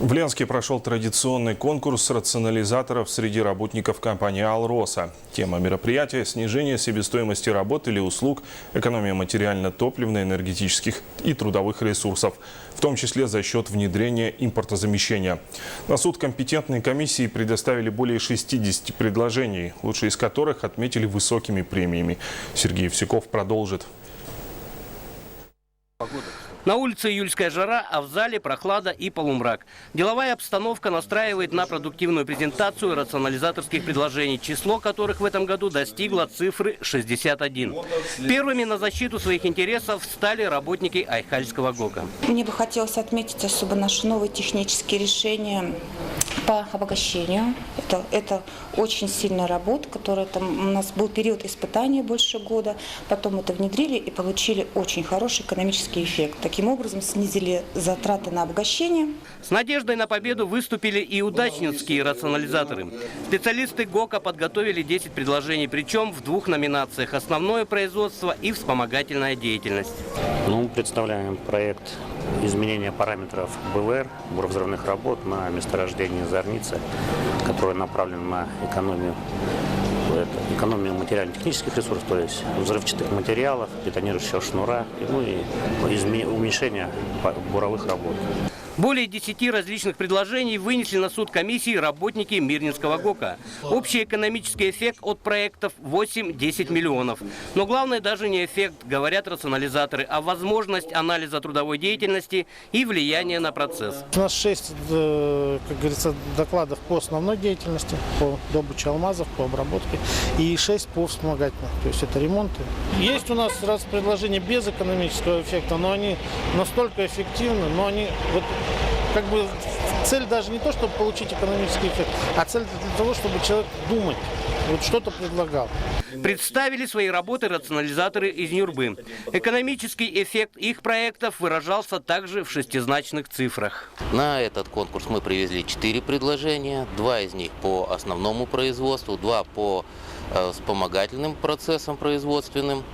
В Ленске прошел традиционный конкурс рационализаторов среди работников компании «Алроса». Тема мероприятия – снижение себестоимости работ или услуг, экономия материально-топливно-энергетических и трудовых ресурсов, в том числе за счет внедрения импортозамещения. На суд компетентные комиссии предоставили более 60 предложений, лучшие из которых отметили высокими премиями. Сергей Евсюков продолжит. На улице июльская жара, а в зале прохлада и полумрак. Деловая обстановка настраивает на продуктивную презентацию рационализаторских предложений, число которых в этом году достигло цифры 61. Первыми на защиту своих интересов стали работники Айхальского ГОКа. Мне бы хотелось отметить особо наши новые технические решения по обогащению. Это очень сильная работа, которая там у нас был период испытания больше года. Потом это внедрили и получили очень хороший экономический эффект. Таким образом снизили затраты на обогащение. С надеждой на победу выступили и удачнинские рационализаторы. Специалисты ГОКа подготовили 10 предложений, причем в двух номинациях – основное производство и вспомогательная деятельность. Мы представляем проект изменения параметров БВР, буровзрывных работ на месторождении Зорницы, который направлен на экономию материально-технических ресурсов, то есть взрывчатых материалов, бетонирующего шнура, и уменьшение буровых работ. Более 10 различных предложений вынесли на суд комиссии работники Мирнинского ГОКа. Общий экономический эффект от проектов 8-10 миллионов. Но главное даже не эффект, говорят рационализаторы, а возможность анализа трудовой деятельности и влияния на процесс. У нас 6, как говорится, докладов по основной деятельности, по добыче алмазов, по обработке, и 6 по вспомогательным, то есть это ремонты. Есть у нас раз предложения без экономического эффекта, но они настолько эффективны, но они как бы цель даже не то, чтобы получить экономический эффект, а цель для того, чтобы человек думать, что-то предлагал. Представили свои работы рационализаторы из Нюрбы. Экономический эффект их проектов выражался также в шестизначных цифрах. На этот конкурс мы привезли 4 предложения, 2 из них по основному производству, 2 по вспомогательным процессам производственным.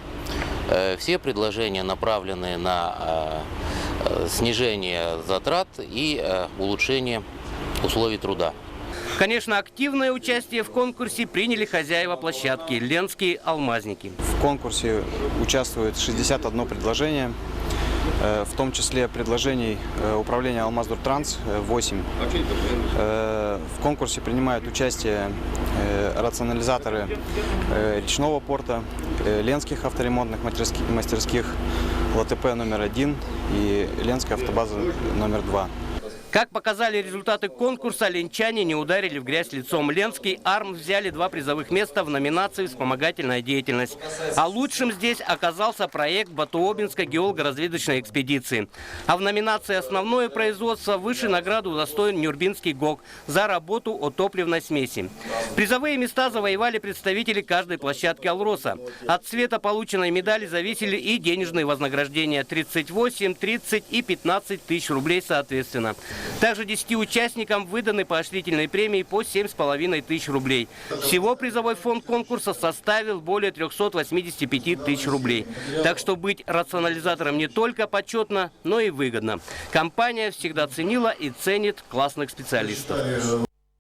Все предложения направлены на снижение затрат и улучшение условий труда. Конечно, активное участие в конкурсе приняли хозяева площадки – ленские алмазники. В конкурсе участвует 61 предложение, в том числе предложений управления Алмаздуртранс 8. В конкурсе принимают участие рационализаторы речного порта, ленских авторемонтных мастерских, ЛТП номер 1 и Ленская автобаза номер 2. Как показали результаты конкурса, ленчане не ударили в грязь лицом. Ленский АРМ взяли 2 призовых места в номинации «Вспомогательная деятельность». А лучшим здесь оказался проект Батуобинской геолого-разведочной экспедиции. А в номинации «Основное производство» высшей награду удостоен Нюрбинский ГОК за работу о топливной смеси. Призовые места завоевали представители каждой площадки «Алроса». От цвета полученной медали зависели и денежные вознаграждения – 38, 30 и 15 тысяч рублей соответственно. Также 10 участникам выданы поощрительные премии по 7,5 тысяч рублей. Всего призовой фонд конкурса составил более 385 тысяч рублей. Так что быть рационализатором не только почетно, но и выгодно. Компания всегда ценила и ценит классных специалистов.